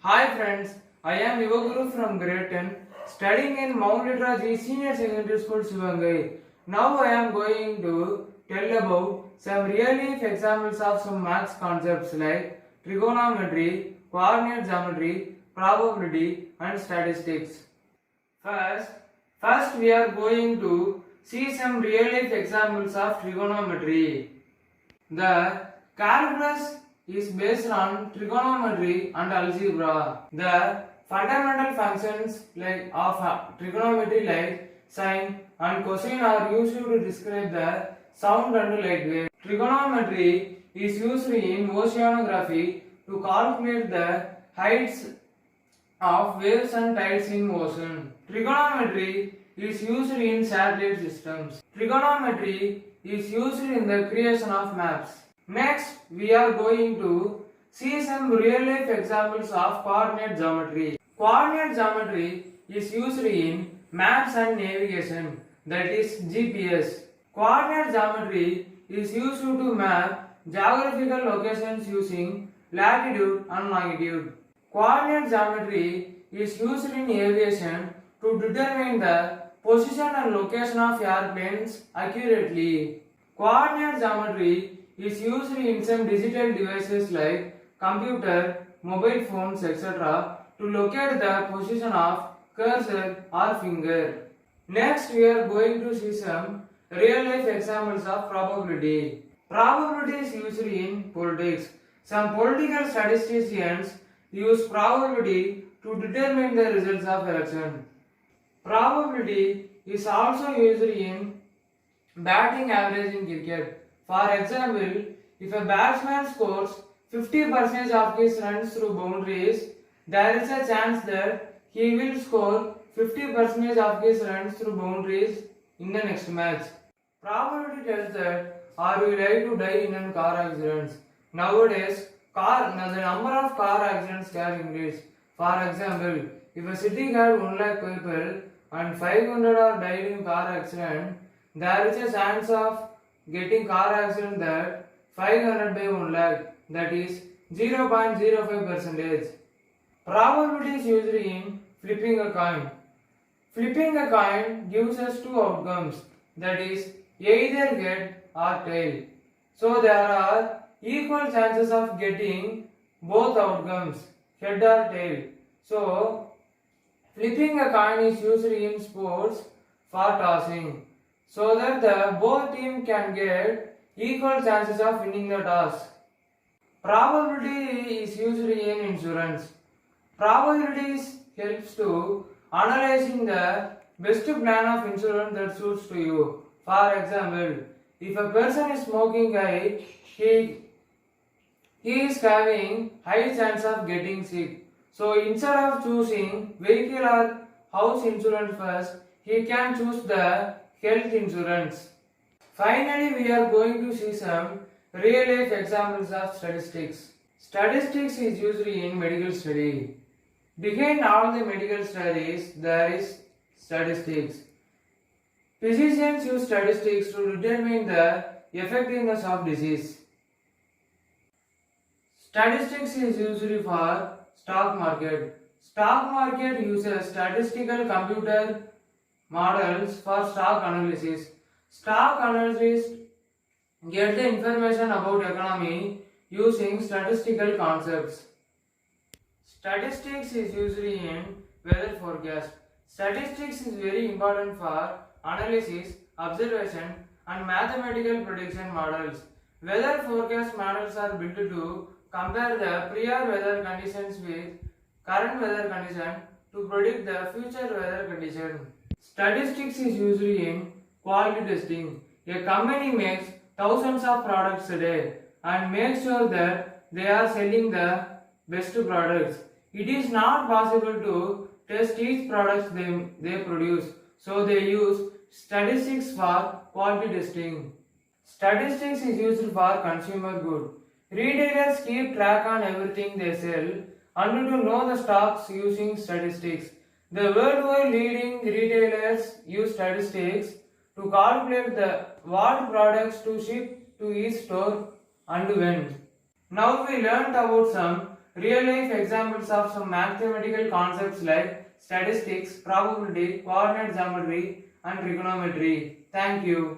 Hi friends, I am Yuvaguru from grade 10, studying in Mount Literacy Senior Secondary School Shivangai. Now I am going to tell about some real life examples of some maths concepts like trigonometry, coordinate geometry, probability and statistics. First, first we are going to see some real life examples of trigonometry. The calculus is based on trigonometry and algebra. The fundamental functions like of trigonometry like sine and cosine are used to describe the sound and light wave. Trigonometry is used in oceanography to calculate the heights of waves and tides in ocean. Trigonometry is used in satellite systems. Trigonometry is used in the creation of maps. Next, we are going to see some real life examples of coordinate geometry. Coordinate geometry is used in maps and navigation, that is GPS. Coordinate geometry is used to map geographical locations using latitude and longitude. Coordinate geometry is used in aviation to determine the position and location of airplanes accurately. Coordinate geometry is used in some digital devices like computer, mobile phones, etc. to locate the position of cursor or finger. Next, we are going to see some real life examples of probability. Probability is used in politics. Some political statisticians use probability to determine the results of election. Probability is also used in batting average in cricket. For example, if a batsman scores 50% of his runs through boundaries, there is a chance that he will score 50% of his runs through boundaries in the next match. Probability tells that are we like to die in a car accident. Nowadays, the number of car accidents has increased. For example, if a city had 1 lakh people and 500 are died in car accident, there is a chance of getting car accident that 500 by 1 lakh, that is 0.05%. Probability is used in flipping a coin. Flipping a coin gives us two outcomes, that is either head or tail. So there are equal chances of getting both outcomes, head or tail. So flipping a coin is used in sports for tossing, so that the both team can get equal chances of winning the toss. Probability is used in insurance. Probabilities helps to analyzing the best plan of insurance that suits to you. For example, if a person is smoking high, he is having high chance of getting sick. So instead of choosing vehicle or house insurance first, he can choose the health insurance. Finally, we are going to see some real life examples of statistics. Statistics is used in medical study. Behind all the medical studies, there is statistics. Physicians use statistics to determine the effectiveness of disease. Statistics is used for stock market. Stock market uses statistical computer models for stock analysis. Stock analysts get the information about economy using statistical concepts. Statistics is used in weather forecast. Statistics is very important for analysis, observation and mathematical prediction models. Weather forecast models are built to compare the prior weather conditions with current weather condition to predict the future weather condition. Statistics is used in quality testing. A company makes thousands of products a day and makes sure that they are selling the best products. It is not possible to test each product they produce, so they use statistics for quality testing. Statistics is used for consumer good. Retailers keep track on everything they sell and to know the stocks using statistics. The worldwide leading retailers use statistics to calculate what products to ship to each store and when. Now we learnt about some real life examples of some mathematical concepts like statistics, probability, coordinate geometry, and trigonometry. Thank you.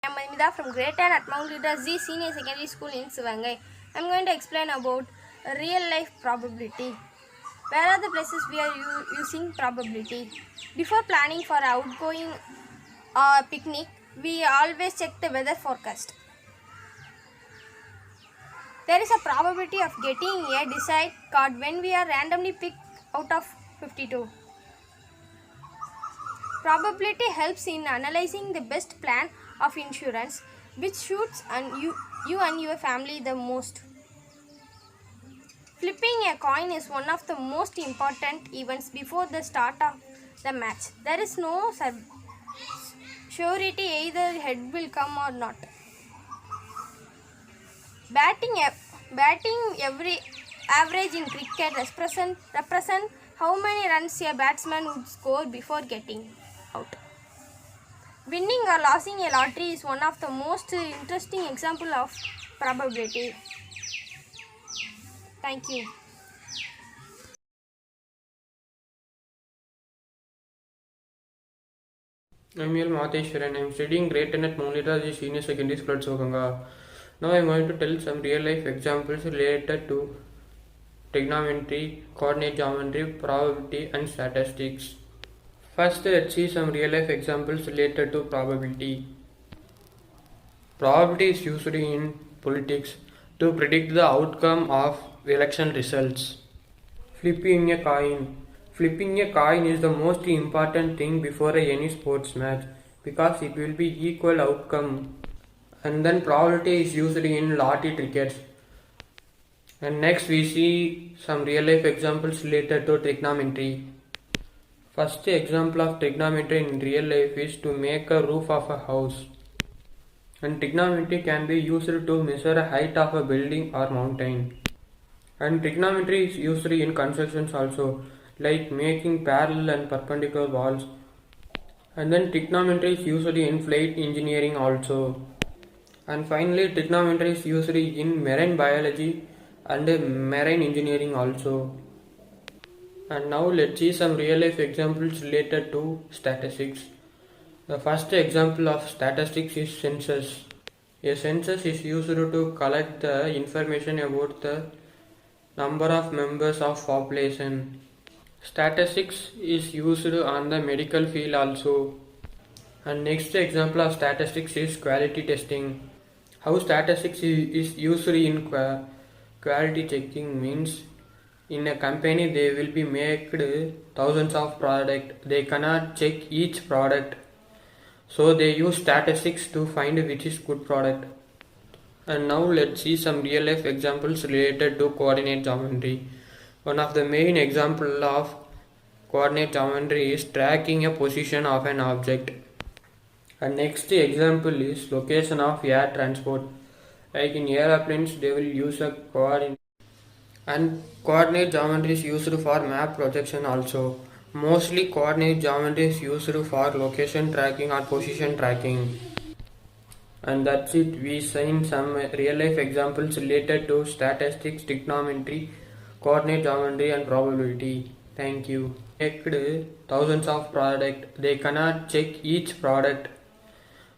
I am Manimida from grade 10 at Mount Leader Z Senior Secondary School in Sivangai. I am going to explain about real life probability. Where are the places we are using probability? Before planning for outgoing picnic, we always check the weather forecast. There is a probability of getting a desired card when we are randomly picked out of 52. Probability helps in analyzing the best plan of insurance which suits you and your family the most. Flipping a coin is one of the most important events before the start of the match. There is no surety either head will come or not. Batting every average in cricket represent how many runs a batsman would score before getting out. Winning or losing a lottery is one of the most interesting example of probability. Thank you. I'm Yel Matheshwaran. I'm studying grade 10 at Mount Leader Senior Secondary School at Sokanga. Now I'm going to tell some real life examples related to trigonometry, coordinate geometry, probability, and statistics. First, let's see some real life examples related to probability. Probability is used in politics to predict the outcome of election results. Flipping a coin. Flipping a coin is the most important thing before any sports match because it will be equal outcome. And then probability is used in lottery tickets. And next we see some real life examples related to trigonometry. First example of trigonometry in real life is to make a roof of a house. And trigonometry can be used to measure the height of a building or mountain. And trigonometry is used in constructions also, like making parallel and perpendicular walls. And then trigonometry is used in flight engineering also. And finally, trigonometry is used in marine biology and marine engineering also. And now let's see some real life examples related to statistics. The first example of statistics is census. A census is used to collect the information about the number of members of population. Statistics is used on the medical field also. And next example of statistics is quality testing. How statistics is used in quality checking means in a company they will be made thousands of product. They cannot check each product. So they use statistics to find which is good product. And now let's see some real life examples related to coordinate geometry. One of the main example of coordinate geometry is tracking a position of an object. And next example is location of air transport. Like in airplanes, they will use a coordinate. And coordinate geometry is used for map projection also. Mostly coordinate geometry is used for location tracking or position tracking. And that's it. We seen some real life examples related to statistics, trigonometry, coordinate geometry, and probability. Thank you. Checked thousands of product. They cannot check each product.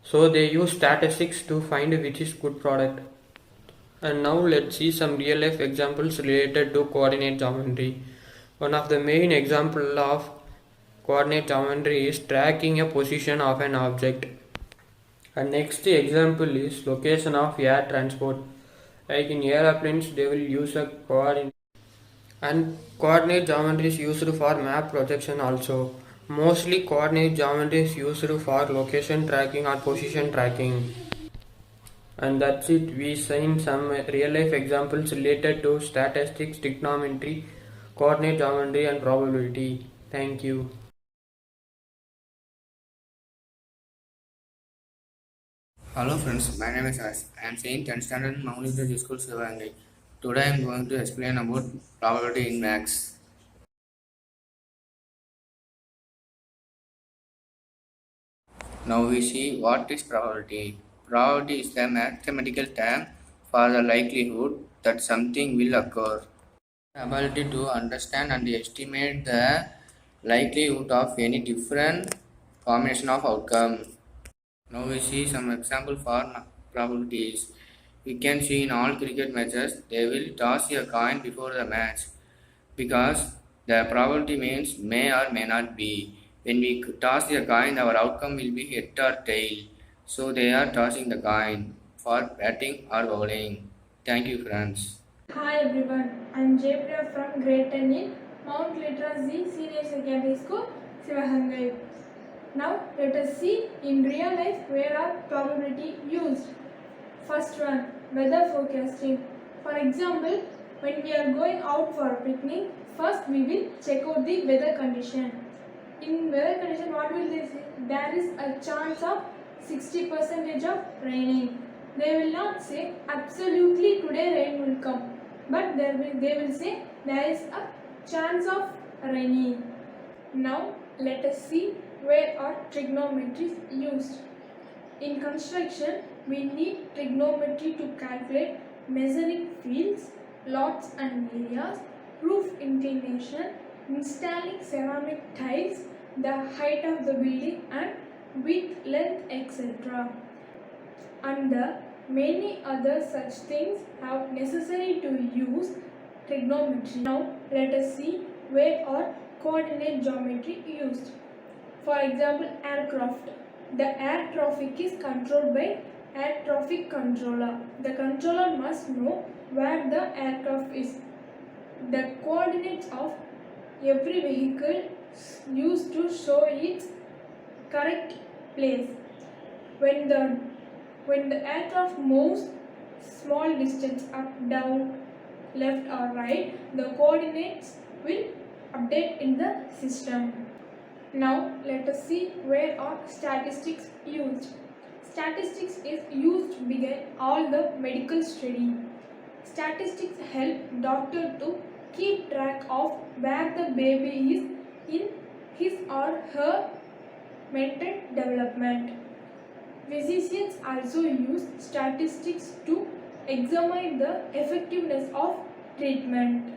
So they use statistics to find which is good product. And now let's see some real life examples related to coordinate geometry. One of the main example of coordinate geometry is tracking a position of an object. And next example is location of air transport. Like in airplanes, they will use a coordinate. And coordinate geometry is used for map projection also. Mostly coordinate geometry is used for location tracking or position tracking. And that's it. We seen some real life examples related to statistics, trigonometry, coordinate geometry, and probability. Thank you. Hello friends, my name is Ash. I am saying 10th standard Mount Leader School Sivangai. Today I am going to explain about probability in maths. Now we see what is probability. Probability is the mathematical term for the likelihood that something will occur. The ability to understand and estimate the likelihood of any different combination of outcome. Now we see some example for probabilities. We can see in all cricket matches they will toss a coin before the match because the probability means may or may not be. When we toss the coin, our outcome will be head or tail. So they are tossing the coin for batting or bowling. Thank you, friends. Hi everyone, I'm Jaypriya from grade 10 in Mount Literacy Senior Secondary School, Sivahangai. Now let us see in real life where are probability used. First one, weather forecasting. For example, when we are going out for a picnic, first we will check out the weather condition. In weather condition, what will they say? There is a chance of 60% of raining. They will not say absolutely today rain will come, but they will say there is a chance of raining. Now let us see where are trigonometries used. In construction, we need trigonometry to calculate measuring fields, lots and areas, roof inclination, installing ceramic tiles, the height of the building and width, length, etc. And the many other such things have necessary to use trigonometry. Now let us see where are coordinate geometry used. For example, aircraft. The air traffic is controlled by air traffic controller. The controller must know where the aircraft is. The coordinates of every vehicle used to show its correct place. When the aircraft moves small distance up, down, left or right, the coordinates will update in the system. Now let us see where are statistics used. Statistics is used behind all the medical study. Statistics help doctor to keep track of where the baby is in his or her mental development. Physicians also use statistics to examine the effectiveness of treatment.